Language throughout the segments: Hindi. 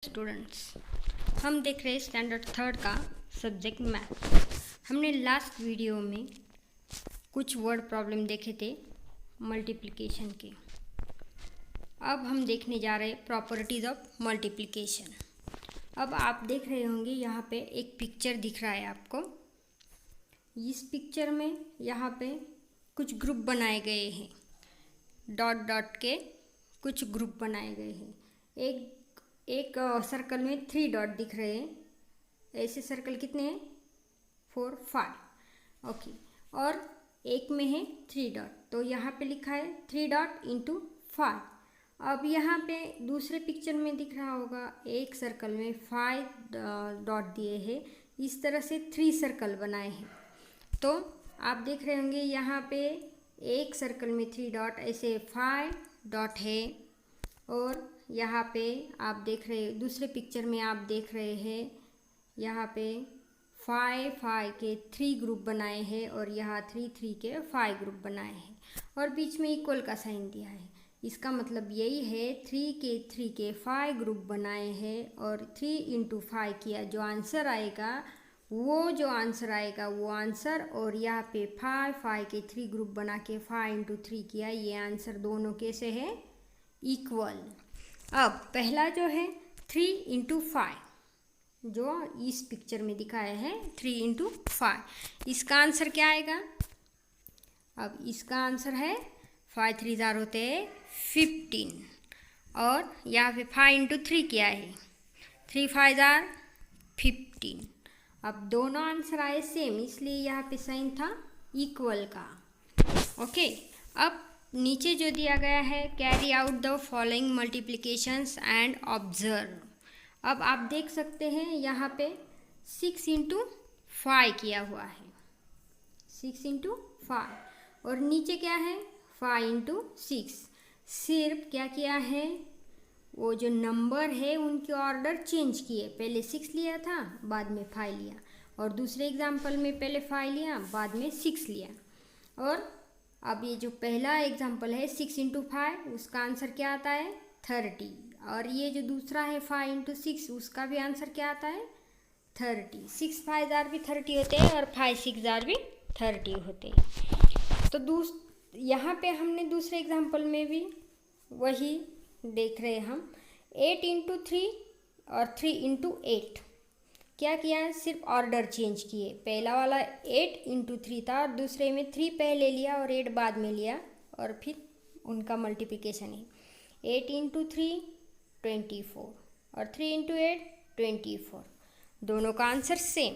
स्टूडेंट्स, हम देख रहे हैं स्टैंडर्ड थर्ड का सब्जेक्ट मैथ। हमने लास्ट वीडियो में कुछ वर्ड प्रॉब्लम देखे थे मल्टीप्लिकेशन के। अब हम देखने जा रहे हैं प्रॉपर्टीज ऑफ मल्टीप्लिकेशन। अब आप देख रहे होंगे यहाँ पे एक पिक्चर दिख रहा है आपको। इस पिक्चर में यहाँ पे कुछ ग्रुप बनाए गए हैं, डॉट डॉट के कुछ ग्रुप बनाए गए हैं। एक सर्कल में 3 डॉट दिख रहे हैं। ऐसे सर्कल कितने हैं? 4, 5। ओके, और एक में है 3 डॉट, तो यहाँ पे लिखा है 3 डॉट इंटू 5। अब यहाँ पे दूसरे पिक्चर में दिख रहा होगा एक सर्कल में 5 डॉट दिए हैं। इस तरह से 3 सर्कल बनाए हैं। तो आप देख रहे होंगे यहाँ पे एक सर्कल में 3 डॉट, ऐसे 5 डॉट है। और यहाँ पे आप देख रहे दूसरे पिक्चर में आप देख रहे हैं यहाँ पे 5 के 3 ग्रुप बनाए हैं और यहाँ 3 के 5 ग्रुप बनाए हैं और बीच में इक्वल का साइन दिया है। इसका मतलब यही है 3 के 5 ग्रुप बनाए हैं और 3 इंटू 5 किया, जो आंसर आएगा वो आंसर। और यहाँ पे 5 के 3 ग्रुप बना के 5 इंटू 3 किया, ये आंसर दोनों कैसे है? इक्वल। अब पहला जो है 3 इंटू 5, जो इस पिक्चर में दिखाया है 3 इंटू 5, इसका आंसर क्या आएगा? अब इसका आंसर है 5 3 जार होते हैं 15, और यहाँ पे 5 इंटू 3 क्या है? 3 5 जार 15। अब दोनों आंसर आए सेम, इसलिए यहाँ पे साइन था इक्वल का। ओके, अब नीचे जो दिया गया है, carry out the following multiplications and observe. अब आप देख सकते हैं यहाँ पे 6 इंटू 5 किया हुआ है, 6 इंटू 5, और नीचे क्या है? 5 इंटू 6। सिर्फ क्या किया है, वो जो नंबर है उनके ऑर्डर चेंज किए। पहले 6 लिया था, बाद में 5 लिया, और दूसरे एग्जाम्पल में पहले 5 लिया, बाद में 6 लिया। और अब ये जो पहला एग्जाम्पल है 6 इंटू 5, उसका आंसर क्या आता है? 30। और ये जो दूसरा है 5 इंटू 6, उसका भी आंसर क्या आता है? 30। 6 5 जार भी 30 होते हैं और 5 6 जार भी 30 होते हैं। तो यहाँ पे हमने दूसरे एग्जाम्पल में भी वही देख रहे हैं हम। 8 इंटू 3 और 3 इंटू 8 क्या किया है? सिर्फ ऑर्डर चेंज किए। पहला वाला 8 इंटू 3 था और दूसरे में 3 पहले लिया और 8 बाद में लिया, और फिर उनका मल्टीप्लिकेशन है। 8 इंटू 3 24 और 3 इंटू 8 24, दोनों का आंसर सेम।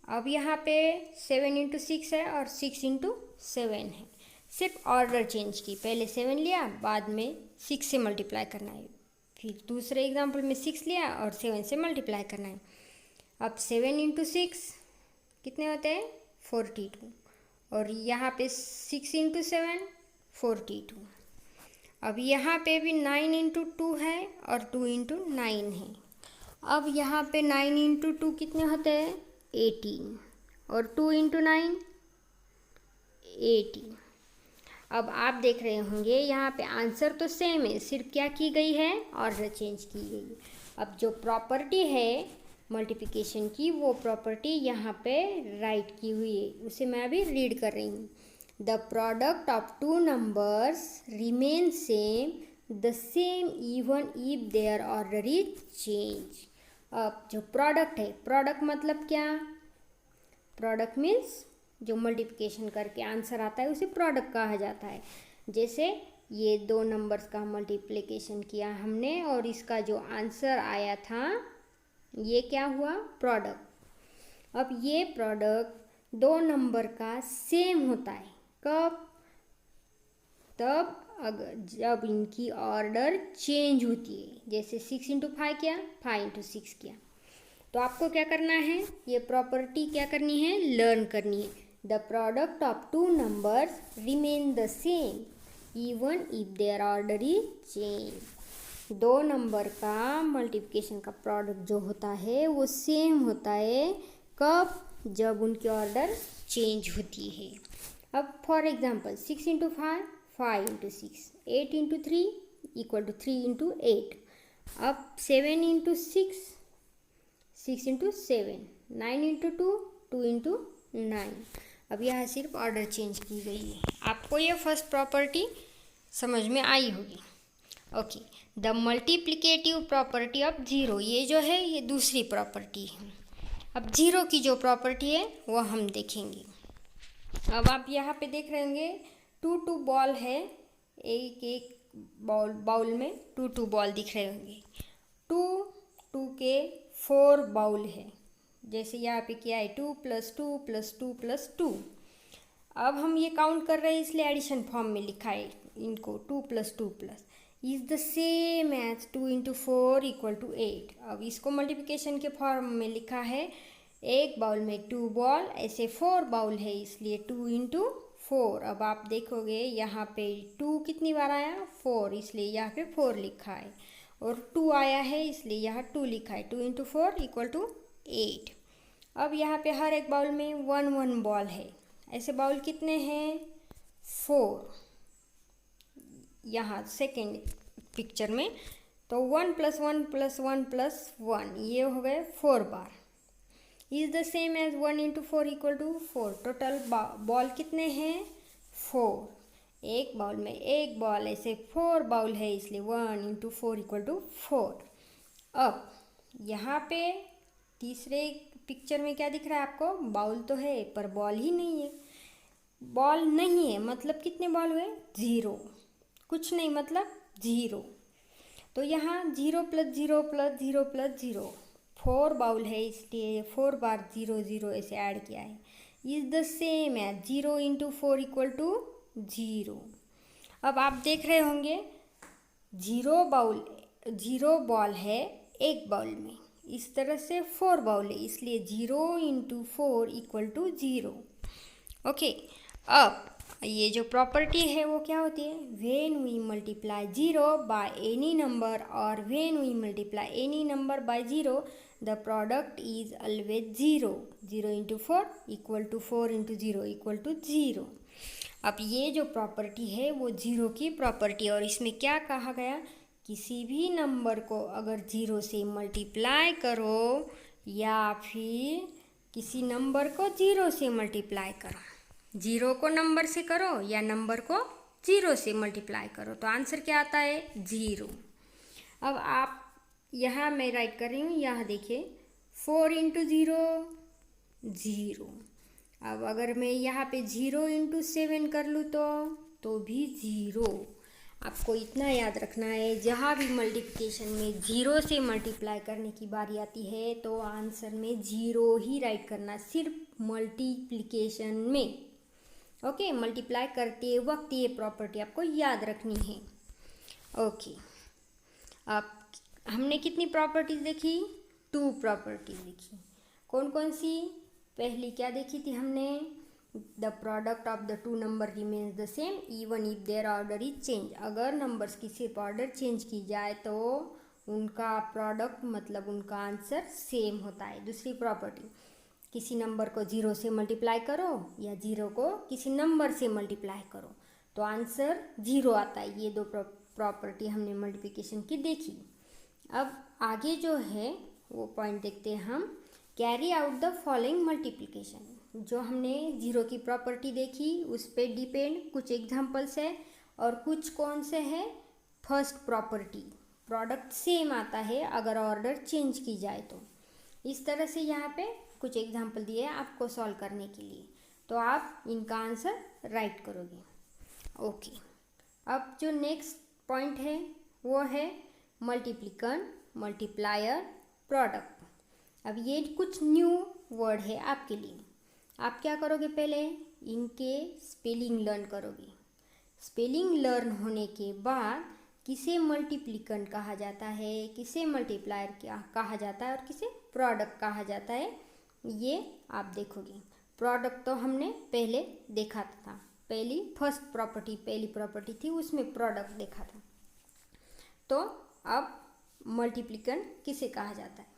अब यहाँ पे 7 इंटू 6 है और 6 इंटू 7 है, सिर्फ ऑर्डर चेंज की। पहले 7 लिया, बाद में 6 से मल्टीप्लाई करना है। फिर दूसरे एग्जाम्पल में 6 लिया और 7 से मल्टीप्लाई करना है। अब 7 इंटू 6 कितने होते हैं? 42, और यहाँ पे 6 इंटू 7 42। अब यहाँ पे भी 9 इंटू 2 है और 2 इंटू 9 है। अब यहाँ पे 9 इंटू 2 कितने होते हैं? 18, और 2 इंटू 9 18। अब आप देख रहे होंगे यहाँ पे आंसर तो सेम है, सिर्फ क्या की गई है? ऑर्डर चेंज की गई। अब जो प्रॉपर्टी है मल्टीप्लिकेशन की, वो प्रॉपर्टी यहाँ पे राइट की हुई है, उसे मैं अभी रीड कर रही हूँ। The product of 2 numbers remain same the same even if their order is change. अब जो प्रोडक्ट है, प्रोडक्ट मतलब क्या? प्रोडक्ट मीन्स जो मल्टीप्लिकेशन करके आंसर आता है उसे प्रोडक्ट कहा जाता है। जैसे ये 2 नंबर्स का मल्टीप्लिकेशन किया हमने और इसका जो आंसर आया था, ये क्या हुआ? प्रोडक्ट। अब ये प्रोडक्ट 2 नंबर का सेम होता है कब? तब जब इनकी ऑर्डर चेंज होती है। जैसे 6 इंटू 5 किया, 5 इंटू 6 किया। तो आपको क्या करना है? ये प्रॉपर्टी क्या करनी है? लर्न करनी है। The product of 2 numbers remain the same even if their order is change. 2 number का मल्टीप्लिकेशन का प्रोडक्ट जो होता है वो सेम होता है कब? जब उनकी ऑर्डर चेंज होती है। अब for example 6 into 5 5 into 6, 8 into 3 equal to 3 into 8। अब 7 इंटू 6, 6 इंटू 7, 9 इंटू 2, 2 इंटू 9। अब यहाँ सिर्फ ऑर्डर चेंज की गई है। आपको ये फर्स्ट प्रॉपर्टी समझ में आई होगी। Okay, the multiplicative property of zero, ये जो है ये दूसरी प्रॉपर्टी है। अब जीरो की जो प्रॉपर्टी है वो हम देखेंगे। अब आप यहाँ पे देख रहे होंगे 2 बॉल है, एक एक बाउल में 2 बॉल दिख रहे होंगे। 2 के 4 बाउल है, जैसे यहाँ पे क्या है 2 + 2 + 2 + 2। अब हम ये काउंट कर रहे हैं इसलिए एडिशन फॉर्म में लिखा है इनको, 2 + 2 is the same as 2 into 4 = 8। अब इसको मल्टीप्लिकेशन के फॉर्म में लिखा है, एक बाउल में 2 बॉल, ऐसे 4 बाउल है इसलिए 2 इंटू 4। अब आप देखोगे यहाँ पे 2 कितनी बार आया, 4, इसलिए यहाँ पे 4 लिखा है, और 2 आया है इसलिए यहाँ 2 लिखा है। 2 इंटू 4 = 8। अब यहाँ पे हर एक बाउल में 1 बॉल है, ऐसे बाउल कितने हैं, 4। यहाँ सेकेंड पिक्चर में तो 1 + 1 + 1 + 1, ये हो गए 4 बार। Is the same as 1 into 4 = 4। Total ball कितने हैं, 4। एक बाउल में एक बॉल, ऐसे 4 बाउल है इसलिए 1 इंटू 4 = 4। अब यहाँ पे तीसरे पिक्चर में क्या दिख रहा है आपको, बाउल तो है पर बॉल ही नहीं है। बॉल नहीं है मतलब कितने बॉल हुए, 0, कुछ नहीं मतलब 0। तो यहाँ 0 + 0 + 0 + 0, 4 बाउल है इसलिए 4 बार 0 0 ऐसे ऐड किया है। Is the same as 0 into 4 = 0। अब आप देख रहे होंगे 0 बॉल है एक बाउल में, इस तरह से 4 बाउल है इसलिए 0 इंटू 4 = 0। ओके, अब ये जो प्रॉपर्टी है वो क्या होती है, when we multiply 0 by any number और when we multiply any number by 0, the product is always 0। 0 into 4 = 4 into 0 = 0। अब ये जो प्रॉपर्टी है वो 0 की प्रॉपर्टी, और इसमें क्या कहा गया, किसी भी नंबर को अगर 0 से मल्टीप्लाई करो या फिर किसी नंबर को 0 से मल्टीप्लाई करो, 0 को नंबर से करो या नंबर को 0 से मल्टीप्लाई करो, तो आंसर क्या आता है, 0। अब आप यहाँ मैं राइट कर रही हूँ, यहाँ देखिए 4 इंटू 0 0। अब अगर मैं यहाँ पे 0 इंटू 7 कर लूँ तो भी 0। आपको इतना याद रखना है, जहाँ भी मल्टीप्लिकेशन में 0 से मल्टीप्लाई करने की बारी आती है तो आंसर में 0 ही राइट करना, सिर्फ मल्टीप्लिकेशन में। ओके, मल्टीप्लाई करते वक्त ये प्रॉपर्टी आपको याद रखनी है। ओके, अब हमने कितनी प्रॉपर्टीज देखी, 2 प्रॉपर्टीज देखी। कौन कौन सी, पहली क्या देखी थी हमने, the product of the 2 number remains the same even if their order is change. अगर नंबर्स की सिर्फ ऑर्डर चेंज की जाए तो उनका प्रोडक्ट मतलब उनका आंसर सेम होता है। दूसरी प्रॉपर्टी, किसी नंबर को 0 से मल्टीप्लाई करो या 0 को किसी नंबर से मल्टीप्लाई करो तो आंसर 0 आता है। ये 2 प्रॉपर्टी हमने मल्टीप्लिकेशन की देखी। अब आगे जो है वो पॉइंट देखते हैं हम, carry out the following multiplication. जो हमने 0 की प्रॉपर्टी देखी उस पर डिपेंड कुछ एग्जाम्पल्स है और कुछ कौन से है, फर्स्ट प्रॉपर्टी, प्रोडक्ट सेम आता है अगर ऑर्डर चेंज की जाए तो। इस तरह से यहाँ पे कुछ एग्जाम्पल दिए हैं आपको सॉल्व करने के लिए, तो आप इनका आंसर राइट करोगे। ओके, अब जो नेक्स्ट पॉइंट है वो है मल्टीप्लिकन, मल्टीप्लायर, प्रोडक्ट। अब ये कुछ न्यू वर्ड है आपके लिए। आप क्या करोगे, पहले इनके स्पेलिंग लर्न करोगे। स्पेलिंग लर्न होने के बाद किसे मल्टीप्लिकन कहा जाता है, किसे मल्टीप्लायर कहा जाता है और किसे प्रोडक्ट कहा जाता है, ये आप देखोगे। प्रोडक्ट तो हमने पहले देखा था, पहली प्रॉपर्टी थी उसमें प्रोडक्ट देखा था। तो अब मल्टीप्लिकन किसे कहा जाता है,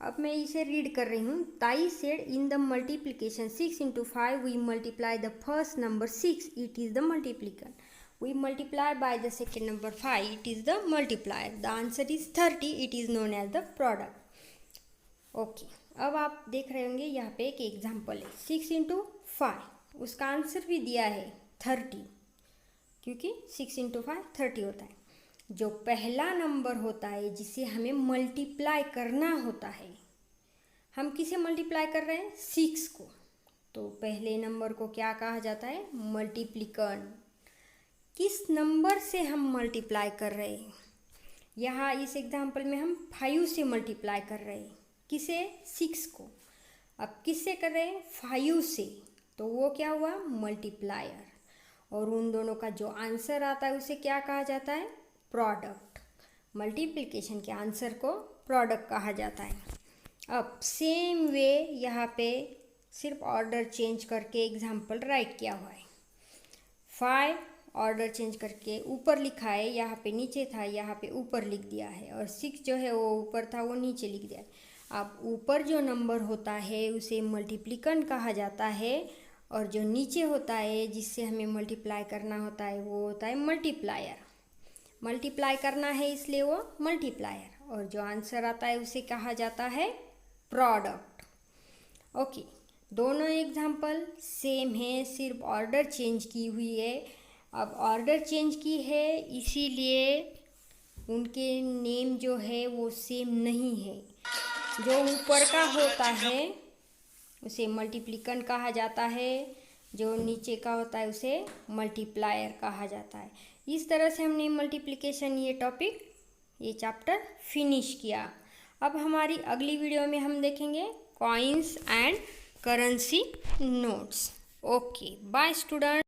अब मैं इसे रीड कर रही हूँ। ताई said in the multiplication 6 into 5 we multiply the first number 6, it is the multiplicand. we multiply by the second number 5, it is the multiplier. The answer is 30, it is known as the product. Okay, अब आप देख रहे होंगे यहाँ पे एक एग्जाम्पल है 6 इंटू 5, उसका आंसर भी दिया है 30, क्योंकि 6 इंटू 5 30 होता है। जो पहला नंबर होता है जिसे हमें मल्टीप्लाई करना होता है, हम किसे मल्टीप्लाई कर रहे हैं? 6 को। तो पहले नंबर को क्या कहा जाता है? मल्टीप्लिकंड। किस नंबर से हम मल्टीप्लाई कर रहे हैं? यहाँ इस एग्जाम्पल में हम 5 से मल्टीप्लाई कर रहे हैं। किसे? 6 को। अब किससे कर रहे हैं? 5 से। तो वो क्या हुआ? मल्टीप्लायर। और उन दोनों का जो आंसर आता है उसे क्या कहा जाता है? प्रोडक्ट। मल्टीप्लिकेशन के आंसर को प्रोडक्ट कहा जाता है। अब सेम वे यहाँ पे सिर्फ ऑर्डर चेंज करके एग्जाम्पल राइट किया हुआ है। 5 ऑर्डर चेंज करके ऊपर लिखा है, यहाँ पे नीचे था, यहाँ पे ऊपर लिख दिया है, और 6 जो है वो ऊपर था वो नीचे लिख दिया है। अब ऊपर जो नंबर होता है उसे मल्टीप्लिकंड कहा जाता है, और जो नीचे होता है जिससे हमें मल्टीप्लाई करना होता है वो होता है मल्टीप्लायर। मल्टीप्लाई करना है इसलिए वो मल्टीप्लायर, और जो आंसर आता है उसे कहा जाता है प्रोडक्ट। ओके, दोनों एग्जाम्पल सेम है, सिर्फ ऑर्डर चेंज की हुई है। अब ऑर्डर चेंज की है इसीलिए उनके नेम जो है वो सेम नहीं है। जो ऊपर का होता है उसे मल्टीप्लिकंड कहा जाता है, जो नीचे का होता है उसे मल्टीप्लायर कहा जाता है। इस तरह से हमने मल्टीप्लिकेशन ये टॉपिक, ये चैप्टर फिनिश किया। अब हमारी अगली वीडियो में हम देखेंगे coins and currency notes. Okay, bye student.